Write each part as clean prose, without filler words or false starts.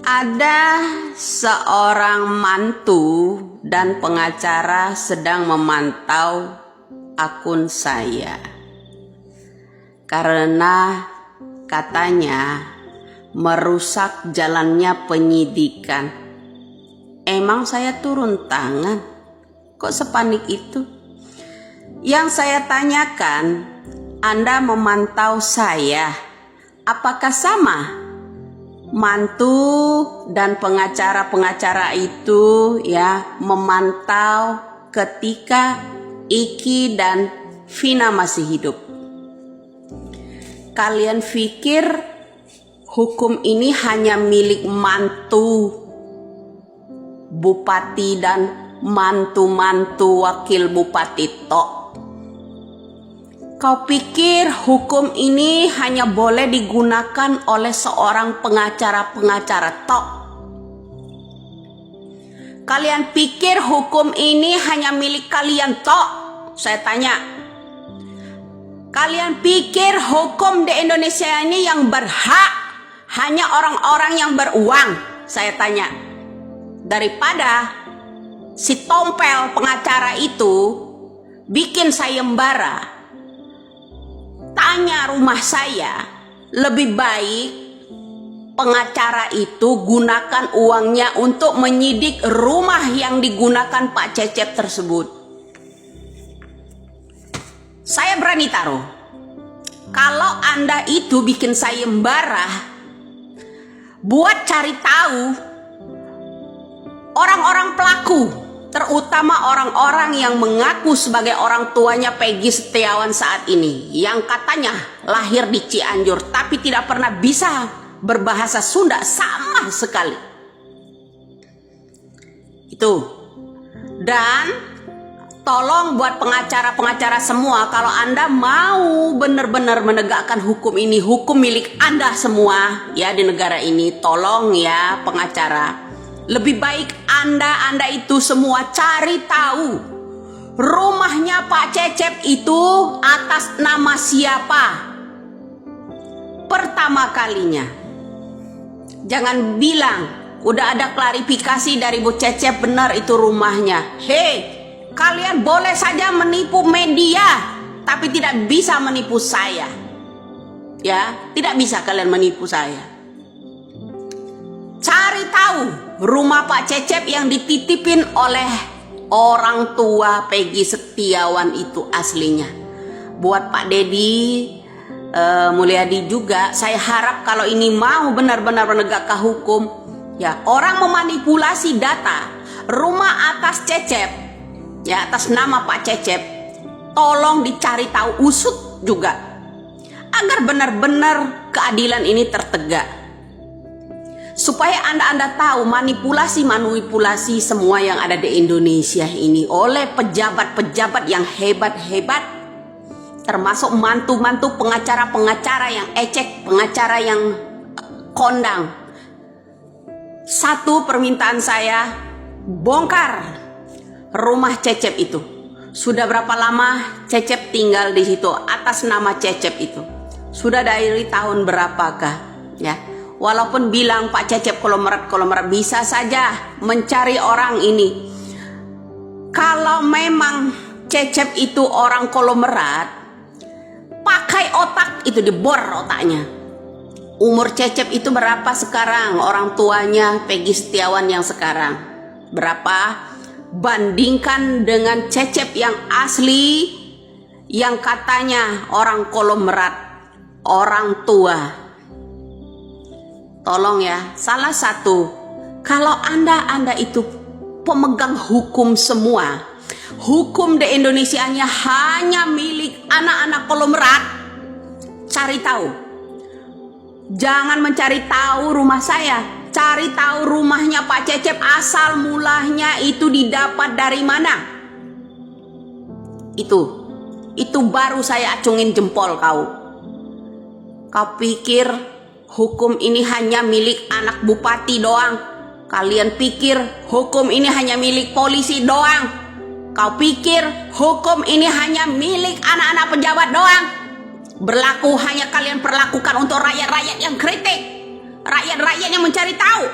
Ada seorang mantu dan pengacara sedang memantau akun saya karena katanya merusak jalannya penyidikan. Emang saya turun tangan? Kok sepanik itu? Yang saya tanyakan, Anda memantau saya, apakah sama? Mantu dan pengacara-pengacara itu ya memantau ketika Iki dan Vina masih hidup. Kalian pikir hukum ini hanya milik mantu bupati dan mantu-mantu wakil bupati tok? Kau pikir hukum ini hanya boleh digunakan oleh seorang pengacara-pengacara tok? Kalian pikir hukum ini hanya milik kalian tok? Saya tanya. Kalian pikir hukum di Indonesia ini yang berhak hanya orang-orang yang beruang? Saya tanya. Daripada si tompel pengacara itu bikin sayembara, tanya rumah saya, lebih baik pengacara itu gunakan uangnya untuk menyidik rumah yang digunakan Pak Cecep tersebut. Saya berani taruh, kalau Anda itu bikin sayembara buat cari tahu orang-orang pelaku, terutama orang-orang yang mengaku sebagai orang tuanya Peggy Setiawan saat ini, yang katanya lahir di Cianjur tapi tidak pernah bisa berbahasa Sunda sama sekali. Itu. Dan tolong buat pengacara-pengacara semua, kalau Anda mau benar-benar menegakkan hukum ini, hukum milik Anda semua ya di negara ini, tolong ya pengacara, lebih baik Anda itu semua cari tahu rumahnya Pak Cecep itu atas nama siapa pertama kalinya. Jangan bilang udah ada klarifikasi dari Bu Cecep benar itu rumahnya. Hei, kalian boleh saja menipu media tapi tidak bisa menipu saya. Ya, tidak bisa kalian menipu saya. Cari tahu rumah Pak Cecep yang dititipin oleh orang tua Peggy Setiawan itu aslinya. Buat Pak Dedi Mulyadi juga, saya harap kalau ini mau benar-benar menegakkan hukum, ya orang memanipulasi data rumah atas Cecep, ya atas nama Pak Cecep, tolong dicari tahu, usut juga, agar benar-benar keadilan ini tertegak. Supaya Anda tahu manipulasi semua yang ada di Indonesia ini oleh pejabat-pejabat yang hebat-hebat, termasuk mantu-mantu pengacara-pengacara yang ecek, pengacara yang kondang. Satu permintaan saya, bongkar rumah Cecep itu. Sudah berapa lama Cecep tinggal di situ atas nama Cecep itu? Sudah dari tahun berapakah? Ya. Walaupun bilang Pak Cecep kolomerat bisa saja mencari orang ini. Kalau memang Cecep itu orang kolomerat, pakai otak itu, dibor otaknya. Umur Cecep itu berapa sekarang? Orang tuanya Peggy Setiawan yang sekarang berapa? Bandingkan dengan Cecep yang asli, yang katanya orang kolomerat, orang tua. Tolong ya, salah satu, kalau Anda itu pemegang hukum semua, hukum di Indonesia hanya milik anak-anak kolomerat, cari tahu. Jangan mencari tahu rumah saya, cari tahu rumahnya Pak Cecep, asal mulanya itu didapat dari mana. Itu baru saya acungin jempol kau. Kau pikir hukum ini hanya milik anak bupati doang? Kalian pikir hukum ini hanya milik polisi doang? Kau pikir hukum ini hanya milik anak-anak pejabat doang? Berlaku hanya kalian perlakukan untuk rakyat-rakyat yang kritik, rakyat-rakyat yang mencari tahu.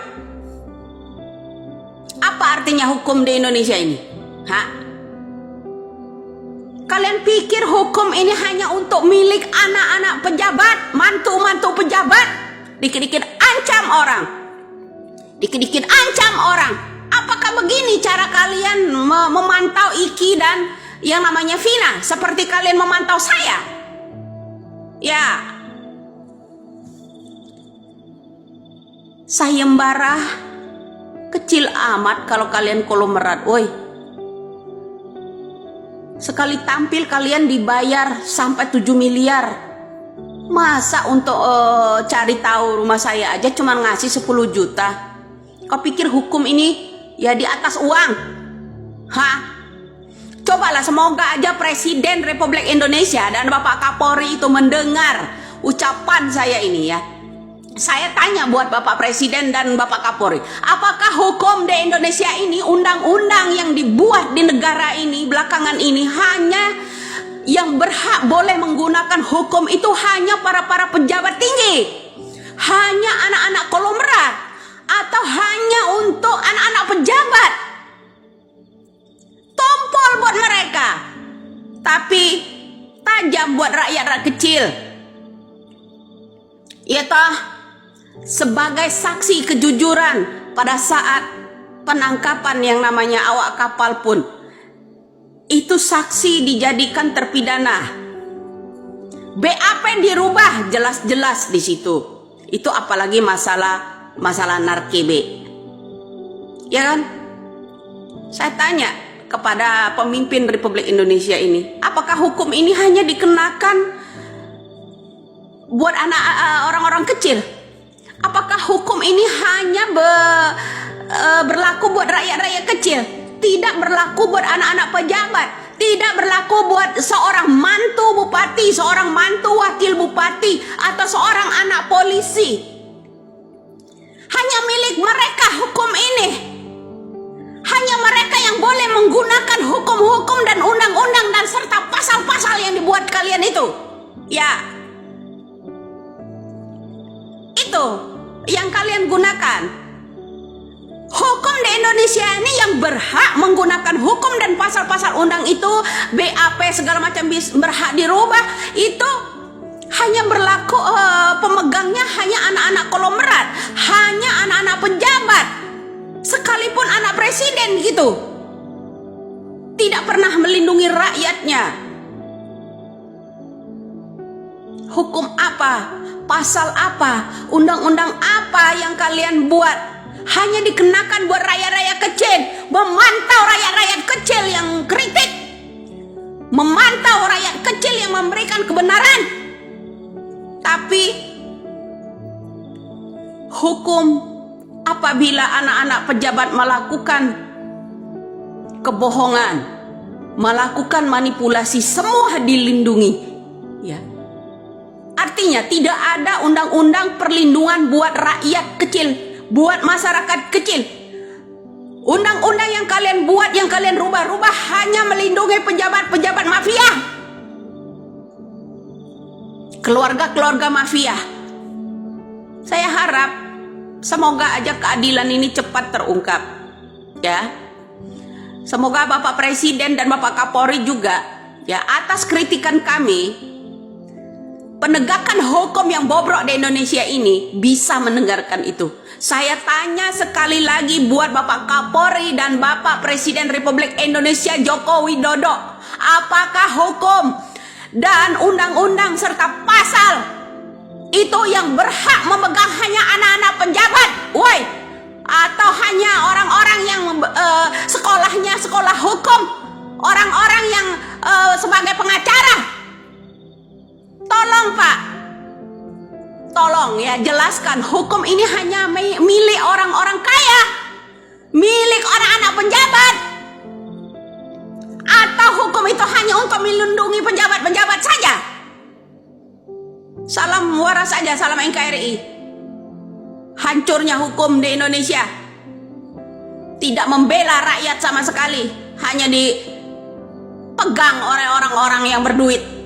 Apa artinya hukum di Indonesia ini? Kalian pikir hukum ini hanya untuk milik anak-anak pejabat, mantu-mantu pejabat? Dikit-dikit ancam orang. Dikit-dikit ancam orang. Apakah begini cara kalian memantau Iki dan yang namanya Vina? Seperti kalian memantau saya? Ya. Sayembara kecil amat kalau kalian konglomerat, woi. Sekali tampil kalian dibayar sampai 7 miliar. Masa untuk cari tahu rumah saya aja cuma ngasih 10 juta? Kau pikir hukum ini ya di atas uang? Cobalah, semoga aja Presiden Republik Indonesia dan Bapak Kapolri itu mendengar ucapan saya ini ya. Saya tanya buat Bapak Presiden dan Bapak Kapolri, apakah hukum di Indonesia ini, undang-undang yang dibuat di negara ini belakangan ini, hanya yang berhak boleh menggunakan hukum itu hanya para pejabat tinggi, hanya anak-anak konglomerat, atau hanya untuk anak-anak pejabat? Tompol buat mereka, tapi tajam buat rakyat kecil. Ya toh, sebagai saksi kejujuran pada saat penangkapan yang namanya awak kapal pun, itu saksi dijadikan terpidana. BAP dirubah jelas-jelas di situ. Itu apalagi masalah narkoba. Ya kan? Saya tanya kepada pemimpin Republik Indonesia ini, apakah hukum ini hanya dikenakan buat orang-orang kecil? Apakah hukum ini hanya berlaku buat rakyat-rakyat kecil? Tidak berlaku buat anak-anak pejabat. Tidak berlaku buat seorang mantu bupati, seorang mantu wakil bupati, atau seorang anak polisi. Hanya milik mereka hukum ini. Hanya mereka yang boleh menggunakan hukum-hukum dan undang-undang dan serta pasal-pasal yang dibuat kalian itu. Ya, itu yang kalian gunakan. Hukum di Indonesia ini yang berhak menggunakan hukum dan pasal-pasal undang itu, BAP segala macam berhak dirubah, itu hanya berlaku pemegangnya hanya anak-anak konglomerat, hanya anak-anak pejabat, sekalipun anak presiden gitu. Tidak pernah melindungi rakyatnya. Hukum apa? Pasal apa? Undang-undang apa yang kalian buat? Hanya dikenakan buat rakyat-rakyat kecil, memantau rakyat-rakyat kecil yang kritik, memantau rakyat kecil yang memberikan kebenaran. Tapi hukum apabila anak-anak pejabat melakukan kebohongan, melakukan manipulasi, semua dilindungi. Ya. Artinya tidak ada undang-undang perlindungan buat rakyat kecil, buat masyarakat kecil. Undang-undang yang kalian buat, yang kalian rubah-rubah hanya melindungi pejabat-pejabat mafia, keluarga-keluarga mafia. Saya harap semoga aja keadilan ini cepat terungkap. Ya. Semoga Bapak Presiden dan Bapak Kapolri juga ya, atas kritikan kami, penegakan hukum yang bobrok di Indonesia ini bisa mendengarkan itu. Saya tanya sekali lagi buat Bapak Kapolri dan Bapak Presiden Republik Indonesia Joko Widodo, apakah hukum dan undang-undang serta pasal itu yang berhak memegang hanya anak-anak pejabat, woi, atau hanya orang-orang yang sekolahnya sekolah hukum, orang-orang yang sebagai pengacara? Tolong Pak, tolong ya jelaskan, hukum ini hanya milik orang-orang kaya, milik anak-anak pejabat, atau hukum itu hanya untuk melindungi pejabat-pejabat saja? Salam waras saja, salam NKRI. Hancurnya hukum di Indonesia, tidak membela rakyat sama sekali, hanya dipegang oleh orang-orang yang berduit.